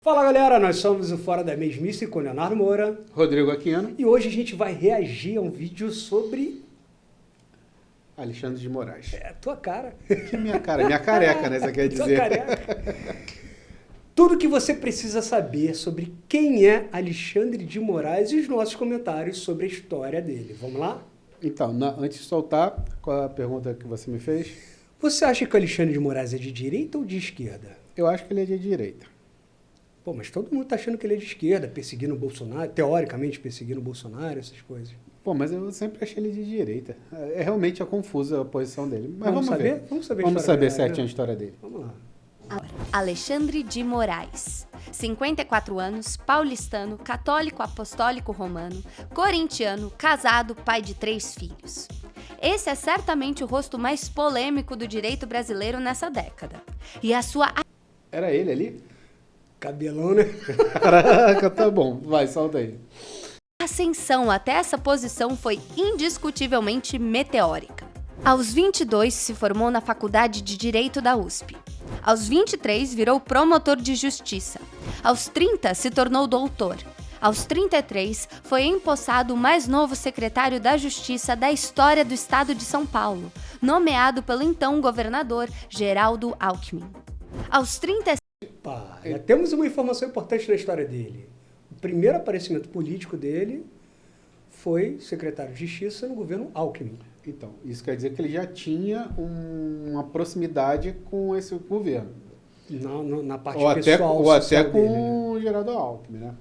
Fala galera, nós somos o Fora da Mesmice com Leonardo Moura. Rodrigo Aquino. E hoje a gente vai reagir a um vídeo sobre... Alexandre de Moraes. É, tua cara. Que minha cara? Minha careca, né? Você quer Tua dizer? careca. Tudo que você precisa saber sobre quem é Alexandre de Moraes e os nossos comentários sobre a história dele. Vamos lá? Então, antes de soltar, qual é a pergunta que você me fez? Você acha que o Alexandre de Moraes é de direita ou de esquerda? Eu acho que ele é de direita. Pô, mas todo mundo tá achando que ele é de esquerda, perseguindo o Bolsonaro, teoricamente perseguindo o Bolsonaro, essas coisas. Pô, mas eu sempre achei ele de direita. Realmente é confusa a posição dele. Mas Vamos saber? ver. Vamos saber, Vamos saber certinho certinho a história dele. Vamos lá. Alexandre de Moraes, 54 anos, paulistano, católico apostólico romano, corintiano, casado, pai de 3 filhos. Esse é certamente o rosto mais polêmico do direito brasileiro nessa década. E a sua... Era ele ali? Cabelão, né? Caraca, tá bom. Vai, solta aí. ascensão até essa posição foi indiscutivelmente meteórica. Aos 22, se formou na Faculdade de Direito da USP. Aos 23, virou promotor de justiça. Aos 30, se tornou doutor. Aos 33, foi empossado o mais novo secretário da Justiça da história do estado de São Paulo, nomeado pelo então governador Geraldo Alckmin. Aos 36... Pá, já temos uma informação importante na história dele. O primeiro aparecimento político dele foi secretário de Justiça no governo Alckmin. Então, isso quer dizer que ele já tinha uma proximidade com esse governo. Na parte ou pessoal. Ou até dele, com o Geraldo Alckmin, né?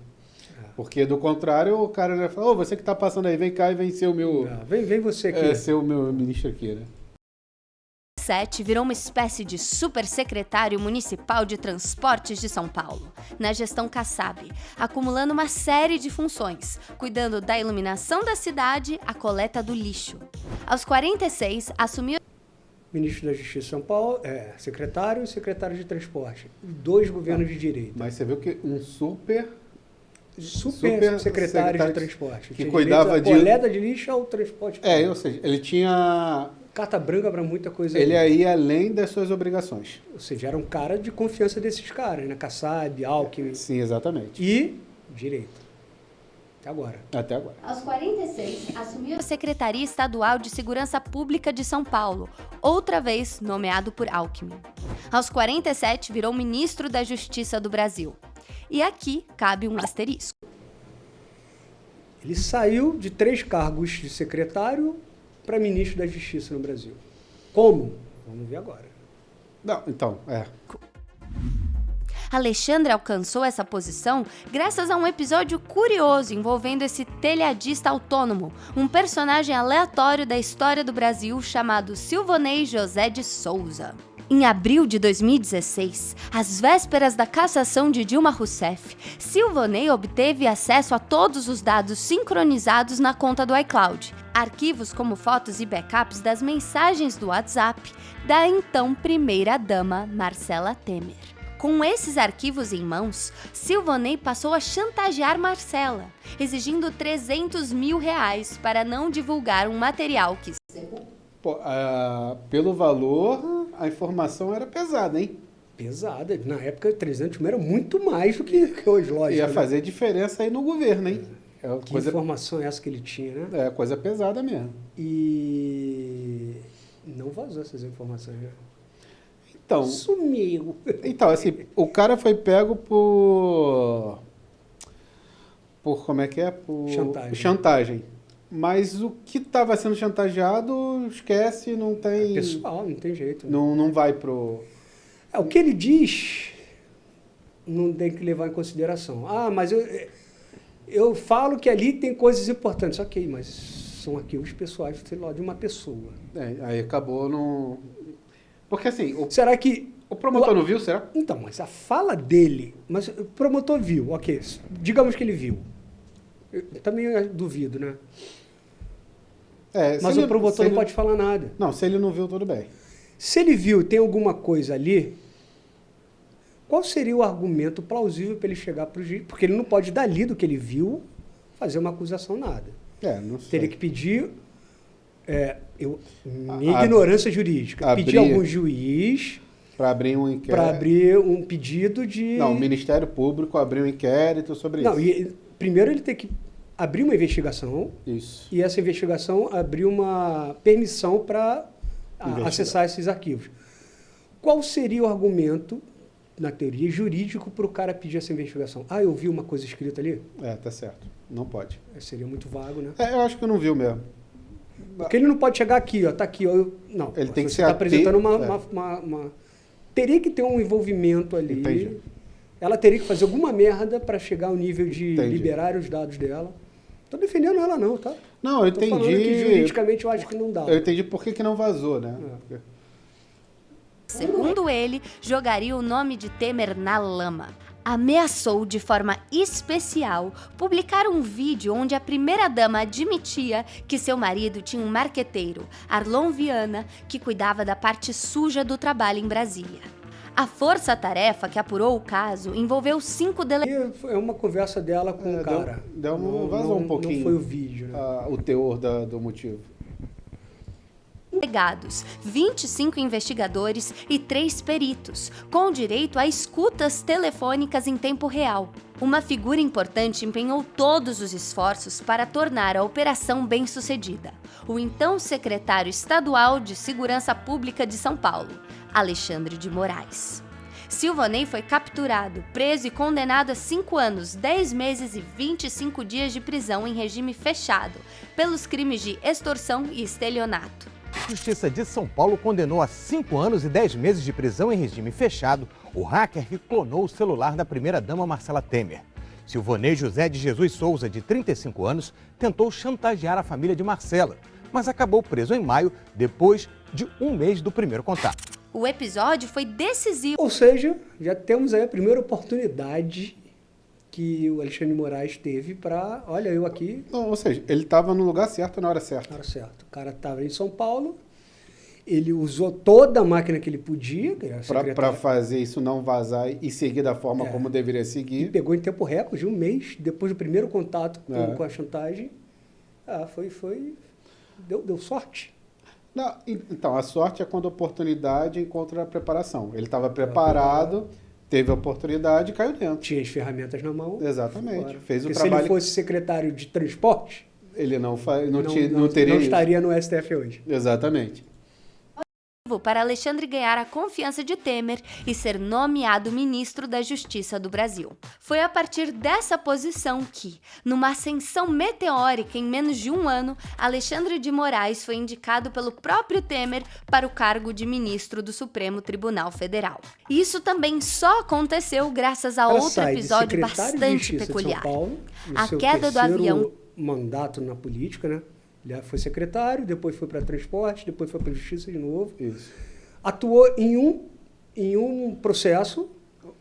Porque, do contrário, o cara vai falar, você que tá passando aí, vem cá e vem ser o meu... Vem você aqui. Ser o meu ministro aqui, né? 2007, virou uma espécie de supersecretário municipal de transportes de São Paulo, na gestão Kassab, acumulando uma série de funções, cuidando da iluminação da cidade, a coleta do lixo. Aos 46, assumiu... Ministro da Justiça de São Paulo, secretário e secretário de transporte. 2 governos de direita. Mas você viu que um super secretário de transporte. Que cuidava de... coleta de lixo ao transporte. Ou seja, ele tinha... Carta branca para muita coisa. Ele ia além das suas obrigações. Ou seja, era um cara de confiança desses caras, né? Kassab, Alckmin. Sim, exatamente. E direita. Até agora. Até agora. Aos 46, assumiu a Secretaria Estadual de Segurança Pública de São Paulo, outra vez nomeado por Alckmin. Aos 47, virou ministro da Justiça do Brasil. E aqui cabe um asterisco. Ele saiu de 3 cargos de secretário para ministro da Justiça no Brasil. Como? Vamos ver agora. Não, então, Alexandre alcançou essa posição graças a um episódio curioso envolvendo esse telhadista autônomo, um personagem aleatório da história do Brasil chamado Silvonei José de Souza. Em abril de 2016, às vésperas da cassação de Dilma Rousseff, Silvonei obteve acesso a todos os dados sincronizados na conta do iCloud, arquivos como fotos e backups das mensagens do WhatsApp da então primeira-dama Marcela Temer. Com esses arquivos em mãos, Silvonei passou a chantagear Marcela, exigindo R$300 mil para não divulgar um material que... Pô, pelo valor, a informação era pesada, hein? Pesada. Na época, 300 mil era muito mais do que hoje, lógico. Ia fazer diferença aí no governo, hein? Que informação é essa que ele tinha, né? É coisa pesada mesmo. E não vazou essas informações, né? Então, sumiu. Então, assim, o cara foi pego por como é que é? Por chantagem. Mas o que estava sendo chantageado, esquece, não tem... pessoal, não tem jeito. Né? Não vai pro... o que ele diz não tem que levar em consideração. Mas eu falo que ali tem coisas importantes. Ok, mas são arquivos pessoais, sei lá, de uma pessoa. Aí acabou no... Porque assim... Será que... O promotor não viu, será? Então, mas a fala dele... Mas o promotor viu, ok. Digamos que ele viu. Eu também duvido, né? Mas o promotor não pode falar nada. Não, se ele não viu, tudo bem. Se ele viu e tem alguma coisa ali, qual seria o argumento plausível para ele chegar para o juiz? Porque ele não pode, dali do que ele viu, fazer uma acusação, nada. Não sei. Teria que pedir... minha ignorância jurídica. Pedir algum juiz Para abrir um inquérito. Para abrir um pedido de... Não, o Ministério Público abriu um inquérito sobre Não, isso. Primeiro ele tem que abrir uma investigação. Isso. E essa investigação abrir uma permissão para acessar esses arquivos. Qual seria o argumento, na teoria, jurídico para o cara pedir essa investigação? Ah, eu vi uma coisa escrita ali? Tá certo. Não pode. Seria muito vago, né? Eu acho que não viu mesmo. Porque ele não pode chegar aqui, ó, tá aqui, ó. Não, ele tem que você ser está apresentando uma... Teria que ter um envolvimento ali. Entendi. Ela teria que fazer alguma merda para chegar ao nível de Entendi. liberar os dados dela. Estou defendendo ela não, tá? Não, eu entendi. Falando que juridicamente eu acho que não dá. Eu entendi por que não vazou, né? Segundo ele, jogaria o nome de Temer na lama. Ameaçou de forma especial publicar um vídeo onde a primeira-dama admitia que seu marido tinha um marqueteiro, Arlon Viana, que cuidava da parte suja do trabalho em Brasília. A força-tarefa que apurou o caso envolveu 5 delegados. É uma conversa dela com o cara. Vazou um pouquinho. Não foi o vídeo, né? O teor do motivo. 25 investigadores e 3 peritos, com direito a escutas telefônicas em tempo real. Uma figura importante empenhou todos os esforços para tornar a operação bem-sucedida: o então secretário estadual de Segurança Pública de São Paulo, Alexandre de Moraes. Silvonei foi capturado, preso e condenado a 5 anos, 10 meses e 25 dias de prisão em regime fechado, pelos crimes de extorsão e estelionato. A Justiça de São Paulo condenou a 5 anos e 10 meses de prisão em regime fechado o hacker que clonou o celular da primeira-dama Marcela Temer. Silvonei José de Jesus Souza, de 35 anos, tentou chantagear a família de Marcela, mas acabou preso em maio, depois de 1 mês do primeiro contato. O episódio foi decisivo. Ou seja, já temos aí a primeira oportunidade que o Alexandre de Moraes teve para, olha, eu aqui... Não, ou seja, ele estava no lugar certo na hora certa. Na hora certa. O cara estava em São Paulo, ele usou toda a máquina que ele podia, para fazer isso não vazar e seguir da forma como deveria seguir. E pegou em tempo recorde, 1 mês, depois do primeiro contato com a chantagem. Deu sorte. Não, então, a sorte é quando a oportunidade encontra a preparação. Ele estava preparado, teve a oportunidade e caiu dentro. Tinha as ferramentas na mão. Exatamente. Fez Porque o trabalho. Se ele fosse secretário de transporte, ele não teria estaria no STF hoje. Exatamente. Para Alexandre ganhar a confiança de Temer e ser nomeado ministro da Justiça do Brasil. Foi a partir dessa posição que, numa ascensão meteórica em menos de 1 ano, Alexandre de Moraes foi indicado pelo próprio Temer para o cargo de ministro do Supremo Tribunal Federal. Isso também só aconteceu graças a outro episódio bastante peculiar. De São Paulo, a queda do avião. Mandato na política, né? Ele foi secretário, depois foi para transporte, depois foi para justiça de novo. Isso. Atuou em um processo.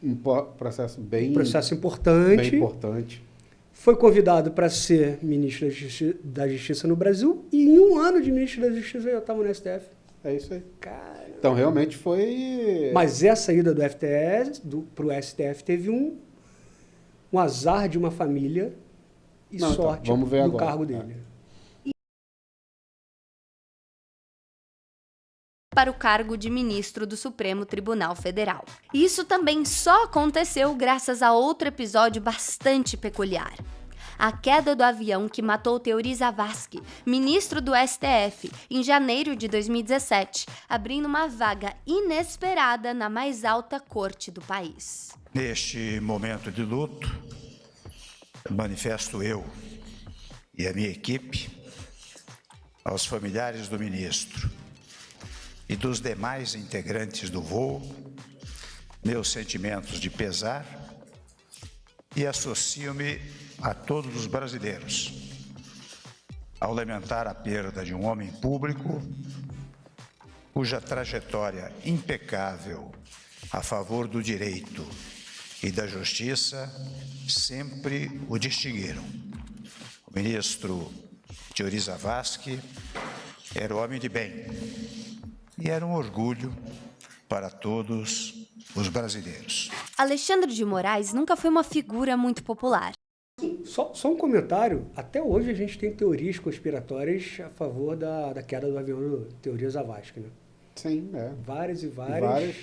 Um processo processo importante. Bem importante. Foi convidado para ser ministro da Justiça no Brasil e em 1 ano de ministro da Justiça já estava no STF. É isso aí. Cara... Então, realmente foi... Mas essa ida do FTS para o STF teve um azar de uma família e sorte vamos ver do agora. Cargo dele. Para o cargo de ministro do Supremo Tribunal Federal. Isso também só aconteceu graças a outro episódio bastante peculiar. A queda do avião que matou Teori Zavascki, ministro do STF, em janeiro de 2017, abrindo uma vaga inesperada na mais alta corte do país. Neste momento de luto, manifesto eu e a minha equipe aos familiares do ministro e dos demais integrantes do voo, meus sentimentos de pesar e associo-me a todos os brasileiros ao lamentar a perda de um homem público cuja trajetória impecável a favor do direito e da justiça sempre o distinguiram. O ministro Teori Zavascki era homem de bem e era um orgulho para todos os brasileiros. Alexandre de Moraes nunca foi uma figura muito popular. Só um comentário. Até hoje a gente tem teorias conspiratórias a favor da queda do avião do Teori Zavascki, né? Sim, Várias e várias.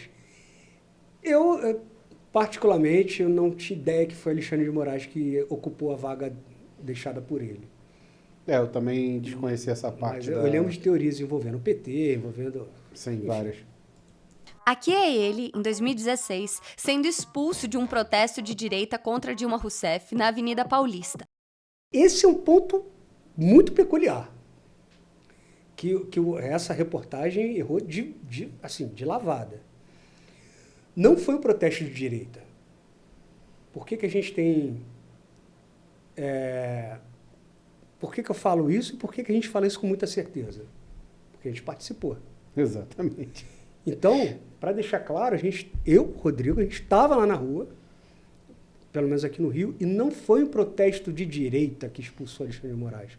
Eu, particularmente, eu não tinha ideia que foi Alexandre de Moraes que ocupou a vaga deixada por ele. Eu também desconheci essa parte. Mas eu lembro de teorias envolvendo o PT, envolvendo... Sim, várias. Aqui é ele, em 2016, sendo expulso de um protesto de direita contra Dilma Rousseff na Avenida Paulista. Esse é um ponto muito peculiar, que essa reportagem errou de lavada. Não foi um protesto de direita. Por que a gente tem... Por que eu falo isso e por que a gente fala isso com muita certeza? Porque a gente participou. Exatamente. Então, para deixar claro, Rodrigo, a gente estava lá na rua, pelo menos aqui no Rio, e não foi um protesto de direita que expulsou Alexandre de Moraes.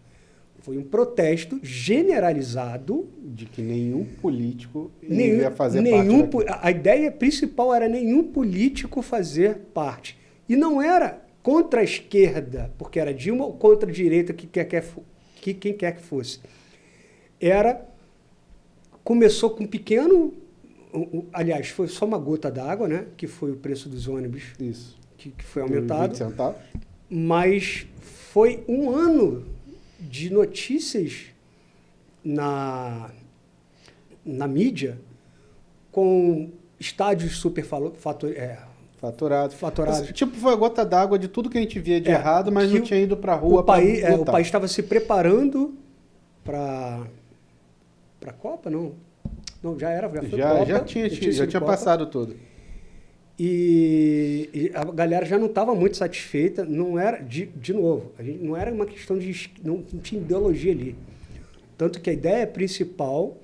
Foi um protesto generalizado. De que nenhum político ia fazer parte. A ideia principal era nenhum político fazer parte. E não era contra a esquerda, porque era Dilma, ou contra a direita, quem quer que fosse. Começou com um pequeno... Aliás, foi só uma gota d'água, né? Que foi o preço dos ônibus. Isso. Que foi aumentado. 20 centavos. Mas foi um ano de notícias na mídia com estádios super faturados. Tipo, foi a gota d'água de tudo que a gente via de errado, mas não tinha ido para a rua para votar. O país estava se preparando para a Copa, não? Não, já foi Copa. Já tinha passado tudo. E a galera já não estava muito satisfeita, não era, de novo, não era uma questão de... Não tinha ideologia ali. Tanto que a ideia principal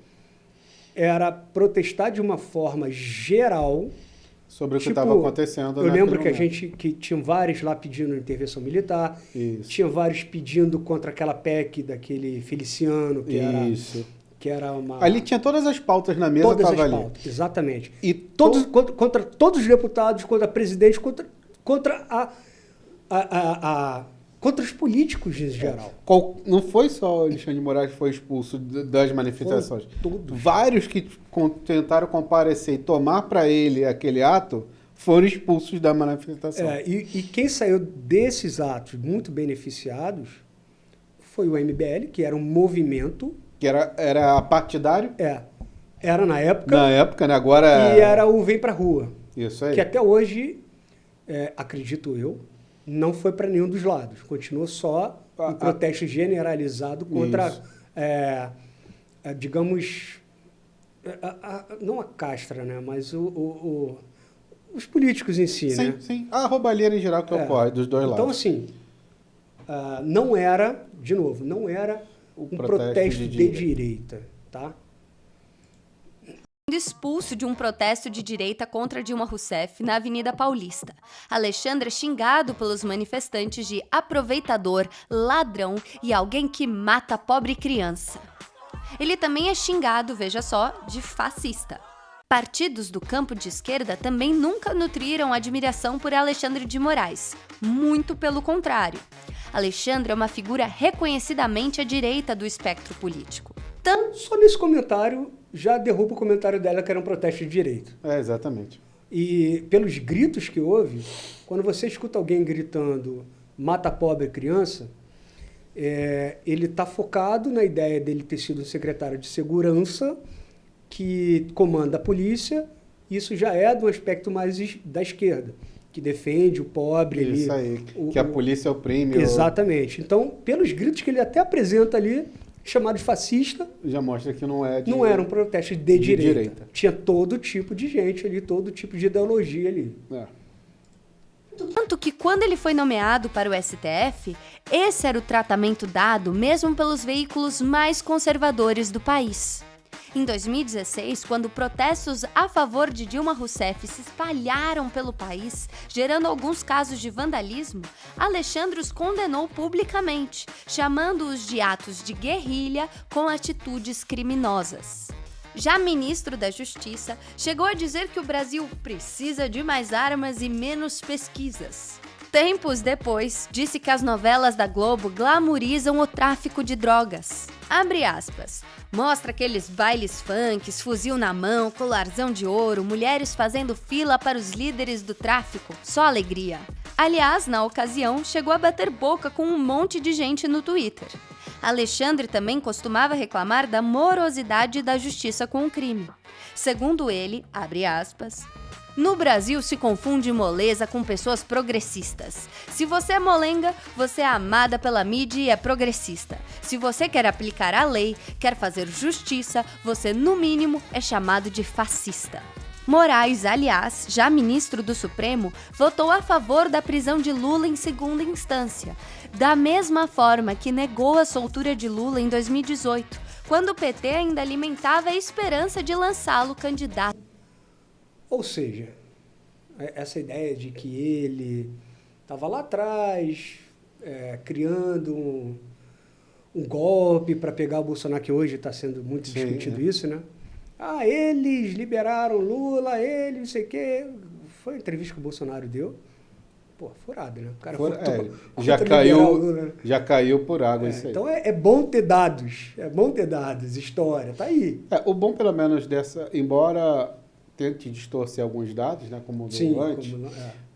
era protestar de uma forma geral... Sobre o que estava acontecendo. Eu lembro que tinham vários lá pedindo intervenção militar, tinha vários pedindo contra aquela PEC daquele Feliciano, que era uma... Ali tinha todas as pautas na mesa, todas as pautas, exatamente. E contra todos os deputados, contra a presidente, contra os políticos em geral. Não foi só o Alexandre de Moraes que foi expulso das manifestações. Vários que tentaram comparecer e tomar para ele aquele ato foram expulsos da manifestação. E quem saiu desses atos muito beneficiados foi o MBL, que era um movimento... Que era partidário? Era na época. Na época, né? Agora... E era o Vem Pra Rua. Isso aí. Que até hoje, acredito eu, não foi para nenhum dos lados. Continuou só um protesto generalizado contra, digamos, não a castra, né? Mas os políticos em si, né? Sim, a roubalheira em geral que ocorre dos dois lados. Então, assim, não era, de novo, não era um protesto de direita, tá? Expulso de um protesto de direita contra Dilma Rousseff na Avenida Paulista. Alexandre é xingado pelos manifestantes de aproveitador, ladrão e alguém que mata pobre criança. Ele também é xingado, veja só, de fascista. Partidos do campo de esquerda também nunca nutriram admiração por Alexandre de Moraes. Muito pelo contrário. Alexandre é uma figura reconhecidamente à direita do espectro político. Só nesse comentário já derruba o comentário dela que era um protesto de direita. Exatamente. E pelos gritos que houve, quando você escuta alguém gritando mata pobre criança, ele está focado na ideia dele ter sido um secretário de segurança que comanda a polícia. Isso já é do aspecto mais da esquerda, que defende o pobre. Isso ali, que a polícia oprime. Exatamente. Então, pelos gritos que ele até apresenta ali, chamado de fascista... Já mostra que não é não era um protesto de direita. Tinha todo tipo de gente ali, todo tipo de ideologia ali. Tanto que quando ele foi nomeado para o STF, esse era o tratamento dado mesmo pelos veículos mais conservadores do país. Em 2016, quando protestos a favor de Dilma Rousseff se espalharam pelo país, gerando alguns casos de vandalismo, Alexandre os condenou publicamente, chamando-os de atos de guerrilha com atitudes criminosas. Já ministro da Justiça, chegou a dizer que o Brasil precisa de mais armas e menos pesquisas. Tempos depois, disse que as novelas da Globo glamorizam o tráfico de drogas. Abre aspas. Mostra aqueles bailes funks, fuzil na mão, colarzão de ouro, mulheres fazendo fila para os líderes do tráfico. Só alegria. Aliás, na ocasião, chegou a bater boca com um monte de gente no Twitter. Alexandre também costumava reclamar da morosidade da justiça com o crime. Segundo ele, abre aspas, no Brasil se confunde moleza com pessoas progressistas. Se você é molenga, você é amada pela mídia e é progressista. Se você quer aplicar a lei, quer fazer justiça, você no mínimo é chamado de fascista. Moraes, aliás, já ministro do Supremo, votou a favor da prisão de Lula em segunda instância, da mesma forma que negou a soltura de Lula em 2018, quando o PT ainda alimentava a esperança de lançá-lo candidato. Ou seja, essa ideia de que ele estava lá atrás criando um golpe para pegar o Bolsonaro, que hoje está sendo muito discutido isso, né? Ah, eles liberaram Lula, eles não sei o quê. Foi a entrevista que o Bolsonaro deu. Pô, furada, né? O cara já caiu por água isso aí. Então é bom ter dados, história, tá aí. O bom, pelo menos, embora tente distorcer alguns dados, né, como o do antes,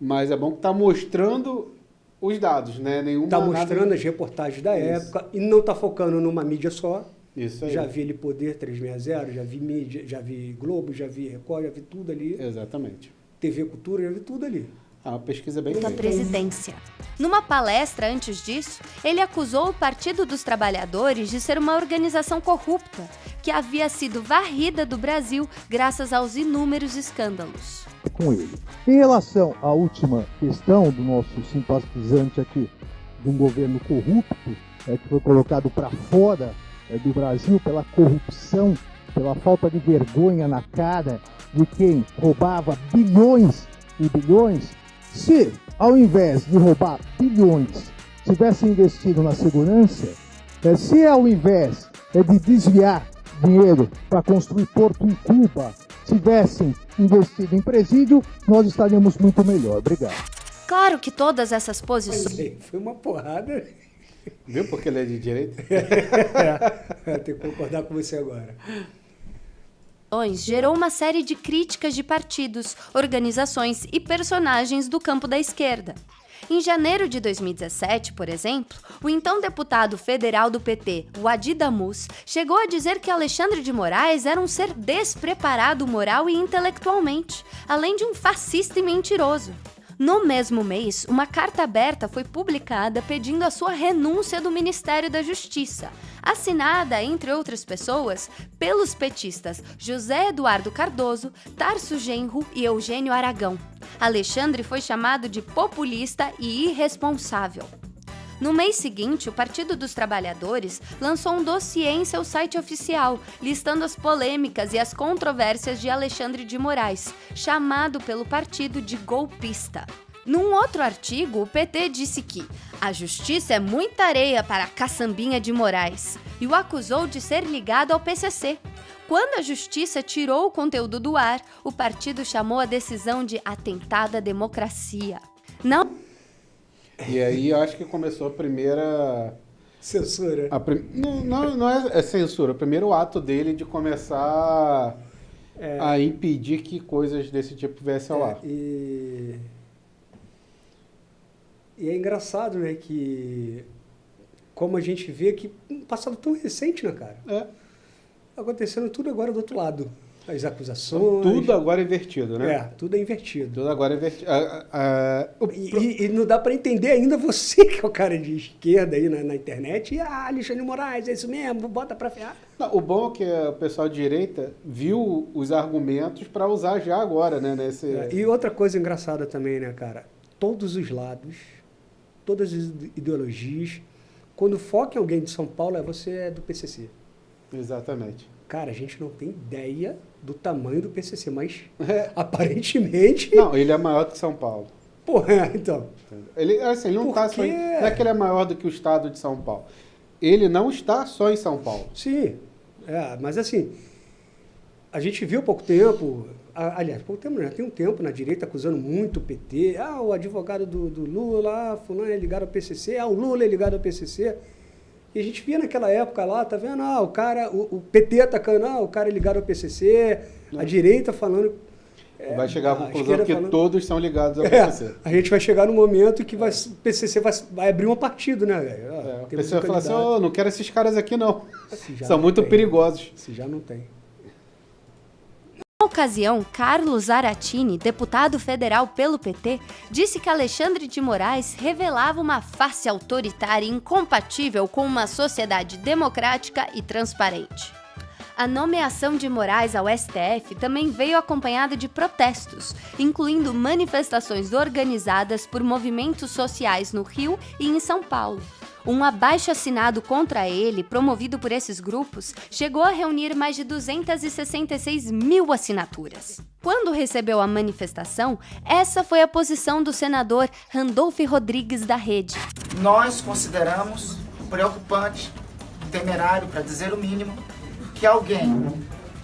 mas é bom que está mostrando os dados, né? Está mostrando as reportagens da época e não está focando numa mídia só. Isso aí. Já vi ele Poder 360, já vi mídia, já vi Globo, já vi Record, já vi tudo ali. Exatamente. TV Cultura, já vi tudo ali. A pesquisa bem da feita. presidência. Numa palestra antes disso, ele acusou o Partido dos Trabalhadores de ser uma organização corrupta, que havia sido varrida do Brasil graças aos inúmeros escândalos. Com ele. Em relação à última questão do nosso simpatizante aqui, de um governo corrupto, que foi colocado para fora do Brasil pela corrupção, pela falta de vergonha na cara de quem roubava bilhões e bilhões, se ao invés de roubar bilhões tivesse investido na segurança, se ao invés de desviar dinheiro para construir porto em Cuba tivessem investido em presídio, nós estaríamos muito melhor. Obrigado. Claro que todas essas posições... Foi uma porrada. Viu porque ele é de direita? Tenho que concordar com você agora. Gerou uma série de críticas de partidos, organizações e personagens do campo da esquerda. Em janeiro de 2017, por exemplo, o então deputado federal do PT, Wadi Damus, chegou a dizer que Alexandre de Moraes era um ser despreparado moral e intelectualmente, além de um fascista e mentiroso. No mesmo mês, uma carta aberta foi publicada pedindo a sua renúncia do Ministério da Justiça, assinada, entre outras pessoas, pelos petistas José Eduardo Cardoso, Tarso Genro e Eugênio Aragão. Alexandre foi chamado de populista e irresponsável. No mês seguinte, o Partido dos Trabalhadores lançou um dossiê em seu site oficial, listando as polêmicas e as controvérsias de Alexandre de Moraes, chamado pelo partido de golpista. Num outro artigo, o PT disse que a justiça é muita areia para a caçambinha de Moraes e o acusou de ser ligado ao PCC. Quando a justiça tirou o conteúdo do ar, o partido chamou a decisão de atentado à democracia. E aí eu acho que começou a primeira... Censura. Não é censura. O primeiro ato dele de começar a impedir que coisas desse tipo viessem ao ar. E é engraçado, né, que como a gente vê que um passado tão recente, né, cara? Acontecendo tudo agora do outro lado. As acusações... Tudo agora invertido, né? Tudo é invertido. Tudo agora invertido. E não dá para entender ainda você, que é o cara de esquerda aí na internet, Alexandre de Moraes, é isso mesmo, bota para ferrar. Não, o bom é que o pessoal de direita viu os argumentos para usar já agora, né? E outra coisa engraçada também, né, cara? Todos os lados, todas as ideologias, quando foca em alguém de São Paulo, você é do PCC. Exatamente. Cara, a gente não tem ideia do tamanho do PCC, mas aparentemente... Não, ele é maior do que São Paulo. Então... Ele não está só... Não é que ele é maior do que o estado de São Paulo. Ele não está só em São Paulo. Sim, mas assim... a gente viu há pouco tempo, aliás, pouco tempo, né? Tem um tempo na direita acusando muito o PT, o advogado do Lula, fulano é ligado ao PCC, o Lula é ligado ao PCC. E a gente via naquela época lá, tá vendo? O PT atacando, o cara é ligado ao PCC, a direita falando... vai chegar à conclusão que todos são ligados ao PCC. A gente vai chegar no momento que o PCC vai abrir um partido, né, velho? O PCC vai falar assim, não quero esses caras aqui não. São muito perigosos. Se já não tem. Na ocasião, Carlos Zaratini, deputado federal pelo PT, disse que Alexandre de Moraes revelava uma face autoritária incompatível com uma sociedade democrática e transparente. A nomeação de Moraes ao STF também veio acompanhada de protestos, incluindo manifestações organizadas por movimentos sociais no Rio e em São Paulo. Um abaixo-assinado contra ele, promovido por esses grupos, chegou a reunir mais de 266 mil assinaturas. Quando recebeu a manifestação, essa foi a posição do senador Randolfo Rodrigues da Rede. Nós consideramos preocupante, temerário, para dizer o mínimo, que alguém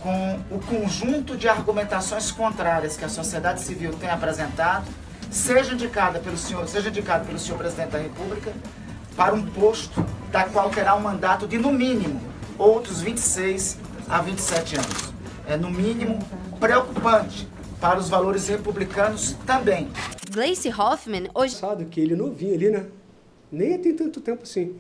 com o conjunto de argumentações contrárias que a sociedade civil tem apresentado seja indicado pelo senhor presidente da República para um posto da qual terá um mandato de, no mínimo, outros 26 a 27 anos. É, no mínimo, preocupante para os valores republicanos também. Gleisi Hoffmann, hoje... Que ele novinho ali, né? Nem tem tanto tempo assim.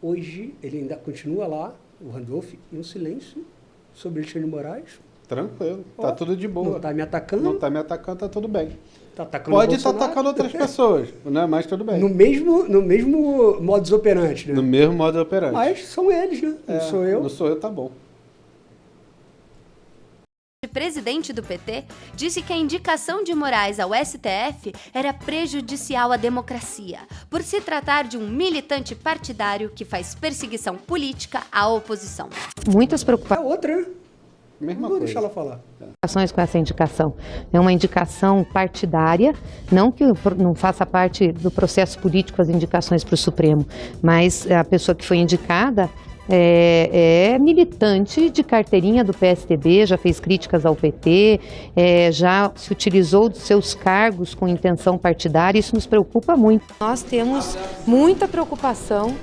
Hoje, ele ainda continua lá, o Randolph, em um silêncio sobre Alexandre de Moraes. Tranquilo, tá tudo de boa. Não tá me atacando. Não tá me atacando, tá tudo bem. Tá atacando pode estar atacando outras pessoas, né? Mas tudo bem. No mesmo modus operandi, né? No mesmo modus operandi. Mas são eles, né? Não sou eu. Não sou eu, tá bom. O presidente do PT disse que a indicação de Moraes ao STF era prejudicial à democracia, por se tratar de um militante partidário que faz perseguição política à oposição. Muitas preocupações. Outra, né? Mesma Não vou coisa. deixar ela falar. Com essa indicação. É uma indicação partidária, não que não faça parte do processo político as indicações para o Supremo, mas a pessoa que foi indicada é militante de carteirinha do PSDB, já fez críticas ao PT, já se utilizou dos seus cargos com intenção partidária, isso nos preocupa muito. Nós temos muita preocupação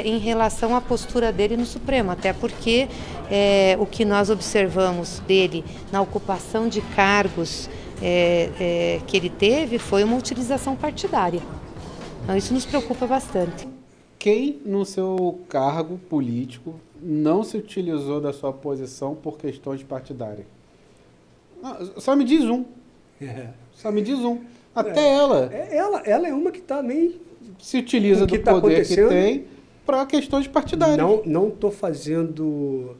em relação à postura dele no Supremo, até porque o que nós observamos dele na ocupação de cargos que ele teve foi uma utilização partidária. Então isso nos preocupa bastante. Quem no seu cargo político não se utilizou da sua posição por questões partidárias? Não, só me diz um. Só me diz um. Até ela. Ela é uma que está meio... Se utiliza do poder que tem para questões partidárias. Não estou fazendo...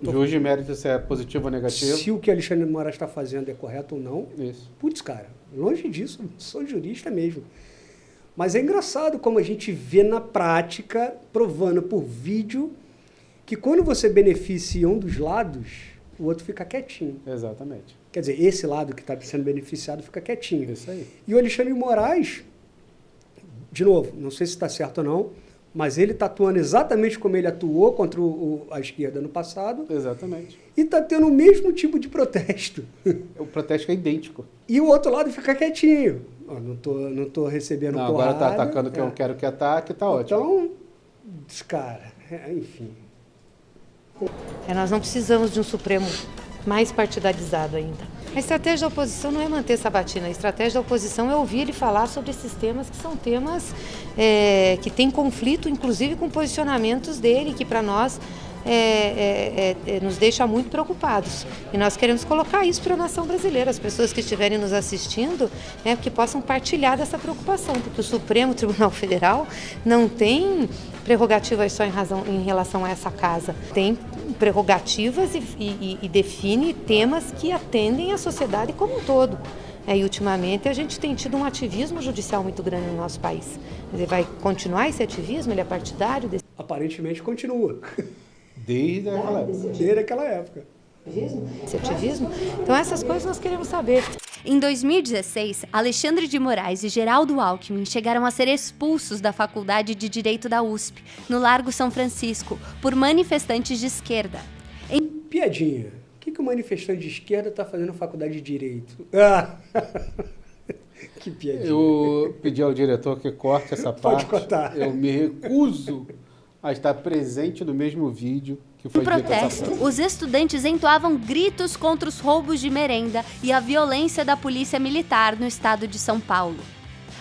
Juiz de mérito se é positivo ou negativo. Se o que Alexandre de Moraes está fazendo é correto ou não. Isso. Putz, cara, longe disso, sou jurista mesmo. Mas é engraçado como a gente vê na prática, provando por vídeo, que quando você beneficia um dos lados, o outro fica quietinho. Exatamente. Quer dizer, esse lado que está sendo beneficiado fica quietinho. Isso aí. E o Alexandre de Moraes, de novo, não sei se está certo ou não, mas ele está atuando exatamente como ele atuou contra a esquerda no passado. Exatamente. E está tendo o mesmo tipo de protesto. O protesto é idêntico. E o outro lado fica quietinho. Não tô recebendo porrada. Agora está atacando quem eu quero que ataque, está ótimo. Então, cara, enfim. Nós não precisamos de um Supremo mais partidarizado ainda. A estratégia da oposição não é manter Sabatina, a estratégia da oposição é ouvir ele falar sobre esses temas que são temas que têm conflito, inclusive com posicionamentos dele, que para nós nos deixa muito preocupados. E nós queremos colocar isso para a nação brasileira, as pessoas que estiverem nos assistindo, que possam partilhar dessa preocupação, porque o Supremo Tribunal Federal não tem prerrogativas só em relação a essa casa, tem prerrogativas e define temas que atendem a sociedade como um todo. E ultimamente a gente tem tido um ativismo judicial muito grande no nosso país. Ele vai continuar esse ativismo? Ele é partidário? Aparentemente continua. Desde aquela época. Desde aquela época. Esse ativismo? Então essas coisas nós queremos saber. Em 2016, Alexandre de Moraes e Geraldo Alckmin chegaram a ser expulsos da Faculdade de Direito da USP, no Largo São Francisco, por manifestantes de esquerda. Piadinha. O que o manifestante de esquerda está fazendo na faculdade de Direito? Que piadinha. Eu pedi ao diretor que corte essa parte. Pode cortar. Eu me recuso a estar presente no mesmo vídeo que foi Em protesto, os estudantes entoavam gritos contra os roubos de merenda e a violência da polícia militar no estado de São Paulo.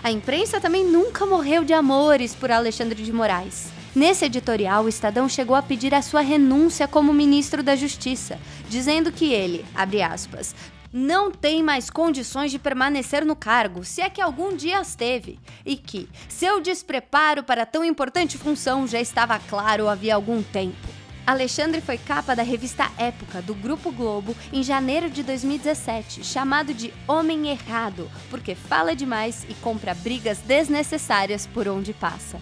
A imprensa também nunca morreu de amores por Alexandre de Moraes. Nesse editorial, o Estadão chegou a pedir a sua renúncia como ministro da Justiça, dizendo que ele, abre aspas, não tem mais condições de permanecer no cargo, se é que algum dia as teve, e que seu despreparo para tão importante função já estava claro havia algum tempo. Alexandre foi capa da revista Época, do Grupo Globo, em janeiro de 2017, chamado de Homem Errado, porque fala demais e compra brigas desnecessárias por onde passa.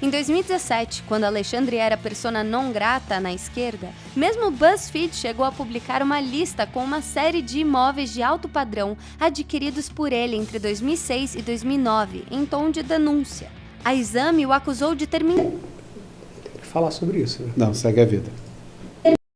Em 2017, quando Alexandre era persona non grata na esquerda, mesmo o BuzzFeed chegou a publicar uma lista com uma série de imóveis de alto padrão adquiridos por ele entre 2006 e 2009, em tom de denúncia. A Exame o acusou de ter falar sobre isso, né? Não, segue a vida.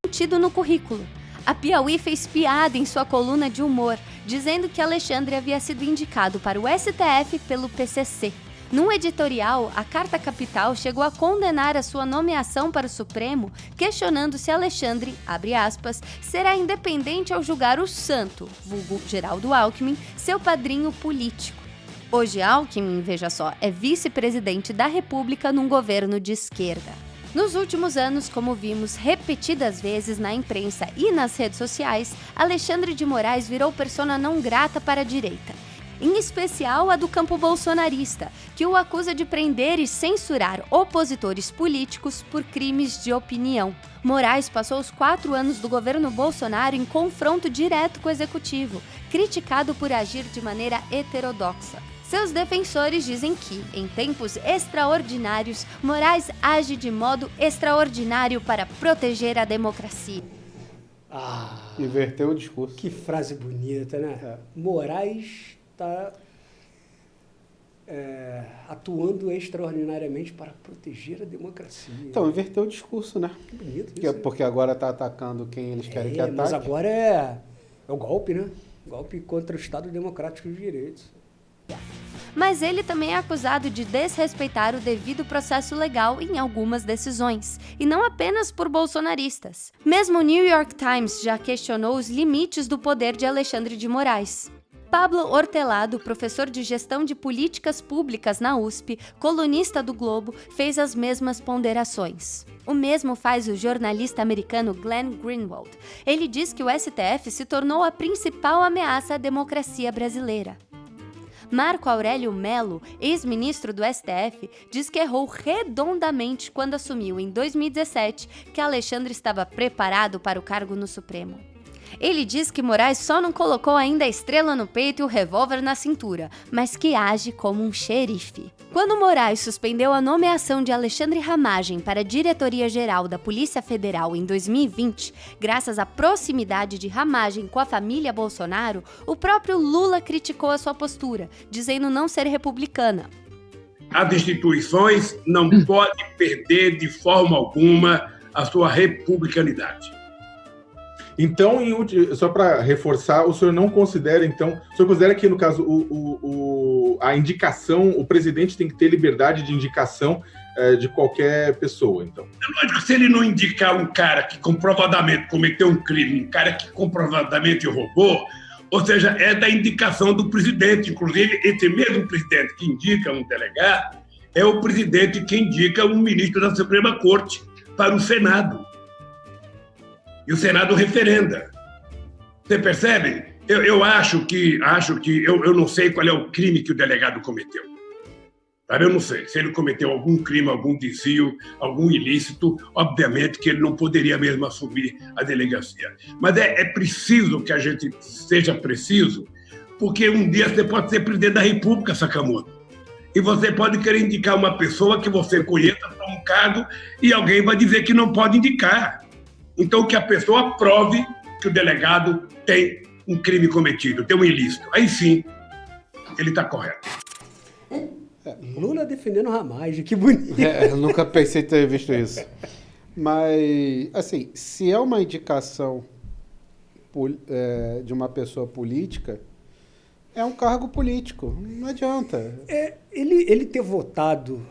Mentido no currículo. A Piauí fez piada em sua coluna de humor, dizendo que Alexandre havia sido indicado para o STF pelo PCC. Num editorial, a Carta Capital chegou a condenar a sua nomeação para o Supremo, questionando se Alexandre, abre aspas, será independente ao julgar o santo, vulgo Geraldo Alckmin, seu padrinho político. Hoje Alckmin, veja só, é vice-presidente da República num governo de esquerda. Nos últimos anos, como vimos repetidas vezes na imprensa e nas redes sociais, Alexandre de Moraes virou persona não grata para a direita. Em especial a do campo bolsonarista, que o acusa de prender e censurar opositores políticos por crimes de opinião. Moraes passou os 4 anos do governo Bolsonaro em confronto direto com o executivo, criticado por agir de maneira heterodoxa. Seus defensores dizem que, em tempos extraordinários, Moraes age de modo extraordinário para proteger a democracia. Inverteu o discurso. Que frase bonita, né? Moraes está atuando extraordinariamente para proteger a democracia. Então, inverteu o discurso, né? Que bonito isso. Porque agora está atacando quem eles querem que ataque. Mas agora é o golpe, né? Golpe contra o Estado Democrático de Direitos. Mas ele também é acusado de desrespeitar o devido processo legal em algumas decisões, e não apenas por bolsonaristas. Mesmo o New York Times já questionou os limites do poder de Alexandre de Moraes. Pablo Hortelado, professor de gestão de políticas públicas na USP, colunista do Globo, fez as mesmas ponderações. O mesmo faz o jornalista americano Glenn Greenwald. Ele diz que o STF se tornou a principal ameaça à democracia brasileira. Marco Aurélio Mello, ex-ministro do STF, diz que errou redondamente quando assumiu em 2017 que Alexandre estava preparado para o cargo no Supremo. Ele diz que Moraes só não colocou ainda a estrela no peito e o revólver na cintura, mas que age como um xerife. Quando Moraes suspendeu a nomeação de Alexandre Ramagem para a diretoria-geral da Polícia Federal em 2020, graças à proximidade de Ramagem com a família Bolsonaro, o próprio Lula criticou a sua postura, dizendo não ser republicana. As instituições não podem perder de forma alguma a sua republicanidade. Então, só para reforçar, o senhor não considera, então, o senhor considera que, no caso, a indicação, o presidente tem que ter liberdade de indicação de qualquer pessoa, então? É lógico que se ele não indicar um cara que comprovadamente cometeu um crime, um cara que comprovadamente roubou, ou seja, é da indicação do presidente. Inclusive, esse mesmo presidente que indica um delegado é o presidente que indica um ministro da Suprema Corte para o Senado. E o Senado referenda. Você percebe? Eu acho que eu não sei qual é o crime que o delegado cometeu. Sabe? Eu não sei. Se ele cometeu algum crime, algum desvio, algum ilícito, obviamente que ele não poderia mesmo assumir a delegacia. Mas é preciso que a gente seja preciso, porque um dia você pode ser presidente da República, Sakamoto. E você pode querer indicar uma pessoa que você conheça para um cargo e alguém vai dizer que não pode indicar. Então, que a pessoa prove que o delegado tem um crime cometido, tem um ilícito. Aí sim, ele está correto. Lula defendendo Ramagem, que bonito. Eu nunca pensei em ter visto isso. Mas, assim, se é uma indicação de uma pessoa política, é um cargo político, não adianta. Ele ter votado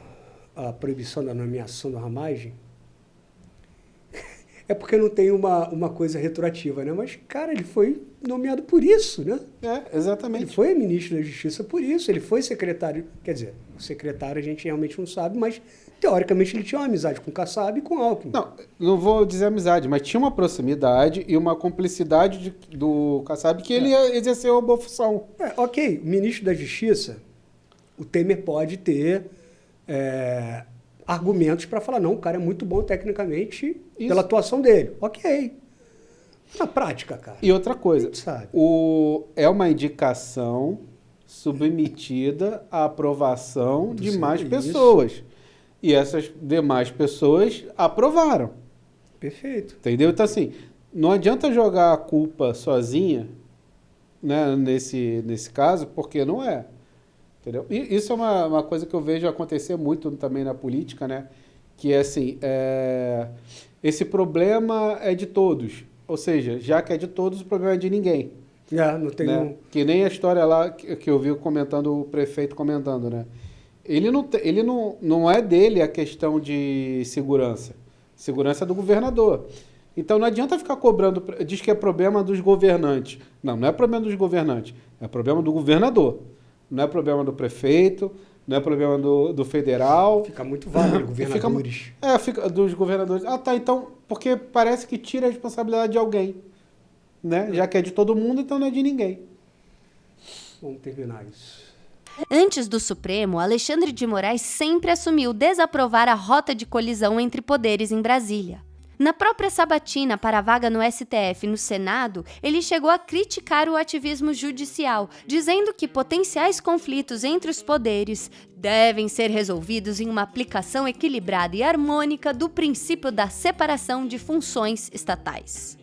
a proibição da nomeação da Ramagem é porque não tem uma coisa retroativa, né? Mas, cara, ele foi nomeado por isso, né? Exatamente. Ele foi ministro da Justiça por isso, ele foi secretário, quer dizer, o secretário a gente realmente não sabe, mas teoricamente ele tinha uma amizade com o Kassab e com o Alckmin. Não vou dizer amizade, mas tinha uma proximidade e uma cumplicidade do Kassab que ele exerceu a boa função. Ok, o ministro da Justiça, o Temer pode ter argumentos para falar, não, o cara é muito bom tecnicamente pela atuação dele. Ok. Na prática, cara. E outra coisa, sabe. É uma indicação submetida à aprovação de mais pessoas. E essas demais pessoas aprovaram. Perfeito. Entendeu? Então, assim, não adianta jogar a culpa sozinha, né, nesse caso, porque não é. Entendeu? E isso é uma coisa que eu vejo acontecer muito também na política, né? Que é assim, esse problema é de todos. Ou seja, já que é de todos, o problema é de ninguém. Não tem né? Que nem a história lá que eu vi comentando, o prefeito comentando, né? Ele não é dele a questão de segurança. Segurança é do governador. Então não adianta ficar cobrando, diz que é problema dos governantes. Não é problema dos governantes, é problema do governador. Não é problema do prefeito, não é problema do federal. Fica muito vago, governadores. Fica dos governadores. Então, porque parece que tira a responsabilidade de alguém. Né? Já que é de todo mundo, então não é de ninguém. Vamos terminar isso. Antes do Supremo, Alexandre de Moraes sempre assumiu desaprovar a rota de colisão entre poderes em Brasília. Na própria sabatina para a vaga no STF e no Senado, ele chegou a criticar o ativismo judicial, dizendo que potenciais conflitos entre os poderes devem ser resolvidos em uma aplicação equilibrada e harmônica do princípio da separação de funções estatais.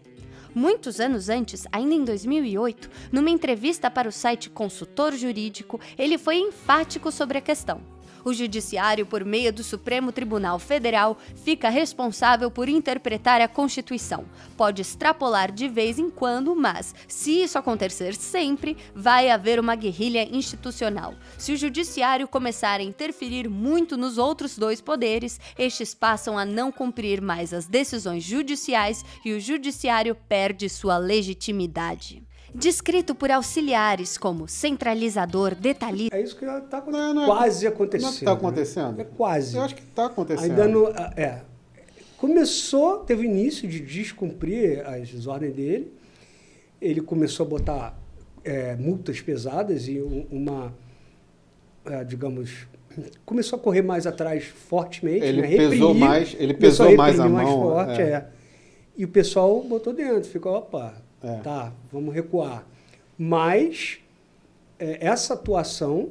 Muitos anos antes, ainda em 2008, numa entrevista para o site Consultor Jurídico, ele foi enfático sobre a questão. O Judiciário, por meio do Supremo Tribunal Federal, fica responsável por interpretar a Constituição. Pode extrapolar de vez em quando, mas, se isso acontecer sempre, vai haver uma guerrilha institucional. Se o Judiciário começar a interferir muito nos outros dois poderes, estes passam a não cumprir mais as decisões judiciais e o Judiciário perde sua legitimidade. Descrito por auxiliares como centralizador, detalhista... É isso que está quase acontecendo. Não está acontecendo? Né? É quase. Eu acho que está acontecendo. Ainda não... Começou, teve início de descumprir as ordens dele. Ele começou a botar multas pesadas e digamos... Começou a correr mais atrás fortemente. Ele pesou mais a mão. Forte, E o pessoal botou dentro. Ficou, opa... Tá, vamos recuar. Mas essa atuação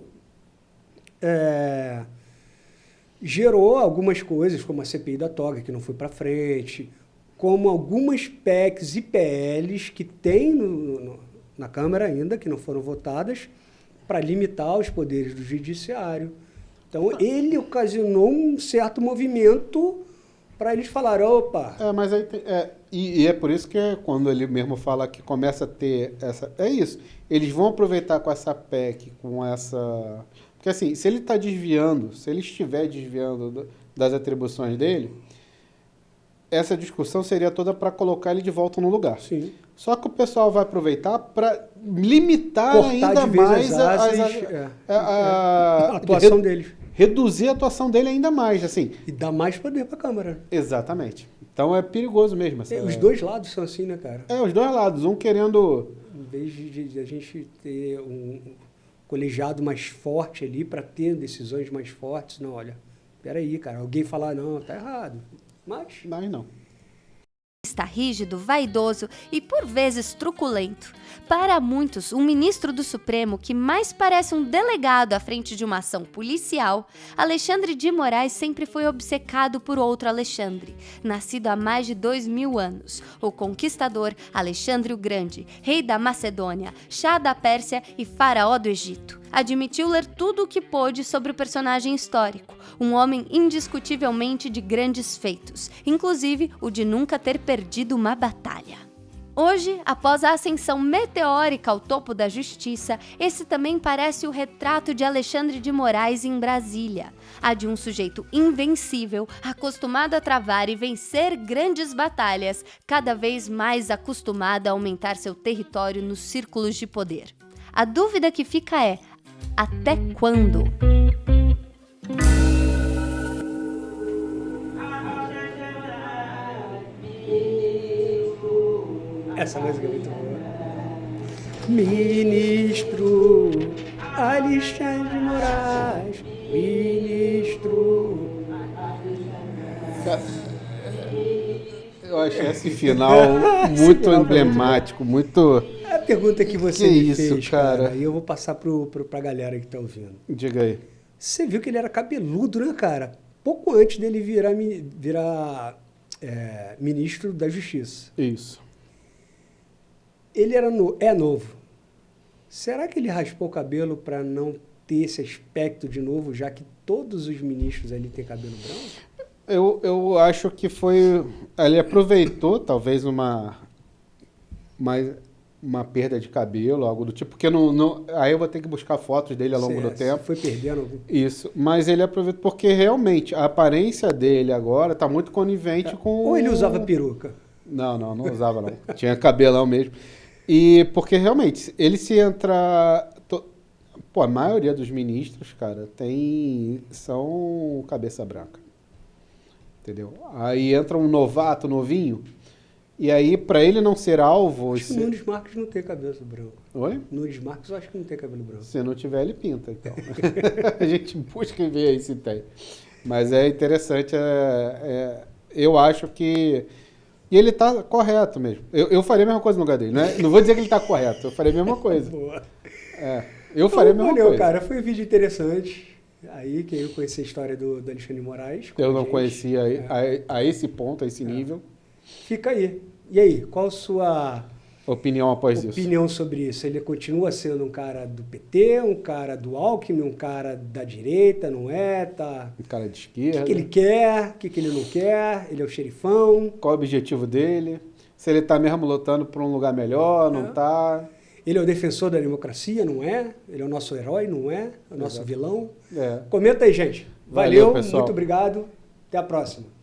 gerou algumas coisas, como a CPI da toga, que não foi para frente, como algumas PECs e PLs que tem na Câmara ainda, que não foram votadas, para limitar os poderes do Judiciário. Então, ele ocasionou um certo movimento para eles falarem, opa... Mas aí e é por isso que quando ele mesmo fala que começa a ter essa... É isso. Eles vão aproveitar com essa PEC, com essa... Porque assim, se ele estiver desviando das atribuições dele, essa discussão seria toda para colocar ele de volta no lugar. Sim. Só que o pessoal vai aproveitar para limitar ainda mais a atuação deles. Reduzir a atuação dele ainda mais, assim. E dar mais poder para a Câmara. Exatamente. Então é perigoso mesmo. Os dois lados são assim, né, cara? Os dois lados. Um querendo... Em vez de a gente ter um colegiado mais forte ali para ter decisões mais fortes, não, olha, peraí, cara, alguém falar, não, tá errado. Mas não. rígido, vaidoso e por vezes truculento. Para muitos, um ministro do Supremo que mais parece um delegado à frente de uma ação policial, Alexandre de Moraes sempre foi obcecado por outro Alexandre, nascido há mais de 2000 anos, o conquistador Alexandre o Grande, rei da Macedônia, Shah da Pérsia e faraó do Egito. Admitiu ler tudo o que pôde sobre o personagem histórico, um homem indiscutivelmente de grandes feitos, inclusive o de nunca ter perdido uma batalha. Hoje, após a ascensão meteórica ao topo da justiça, esse também parece o retrato de Alexandre de Moraes em Brasília. A de um sujeito invencível, acostumado a travar e vencer grandes batalhas, cada vez mais acostumado a aumentar seu território nos círculos de poder. A dúvida que fica é: até quando? Essa música é muito boa. Ministro Alexandre de Moraes, ministro. Eu achei esse final muito emblemático, muito... A pergunta que você me isso, fez, cara, e eu vou passar pra galera que tá ouvindo. Diga aí. Você viu que ele era cabeludo, né, cara? Pouco antes dele virar ministro da Justiça. Isso. Ele é novo. Será que ele raspou o cabelo para não ter esse aspecto de novo, já que todos os ministros ali têm cabelo branco? Eu acho que foi... Ele aproveitou, talvez, uma perda de cabelo, algo do tipo, porque aí eu vou ter que buscar fotos dele ao longo do tempo. Foi perdendo? Isso, mas ele aproveitou porque realmente a aparência dele agora está muito conivente com... Ou ele usava peruca? Não usava não. Tinha cabelão mesmo. E porque realmente, ele se entra... Pô, a maioria dos ministros, cara, são cabeça branca. Entendeu? Aí entra um novato, novinho, e aí, para ele não ser alvo... Acho que o Nunes Marques não tem cabelo branco. Oi? Nunes Marques eu acho que não tem cabelo branco. Se não tiver, ele pinta, então. A gente busca e vê aí se tem. Mas é interessante, eu acho que... E ele tá correto mesmo. Eu faria a mesma coisa no lugar dele. Não vou dizer que ele tá correto, eu faria a mesma coisa. Boa. Eu faria a mesma coisa. Cara, foi um vídeo interessante. Aí, que eu conheci a história do Alexandre de Moraes. Eu não conhecia a esse ponto, a esse nível. Fica aí. E aí, qual a sua opinião após isso? Opinião sobre isso. Ele continua sendo um cara do PT, um cara do Alckmin, um cara da direita, não é? Tá... Um cara de esquerda. O que ele quer, o que ele não quer? Ele é o xerifão. Qual o objetivo dele? Se ele tá mesmo lutando por um lugar melhor, não tá... Ele é o defensor da democracia, não é? Ele é o nosso herói, não é? O nosso vilão. Comenta aí, gente. Valeu, pessoal. Muito obrigado. Até a próxima.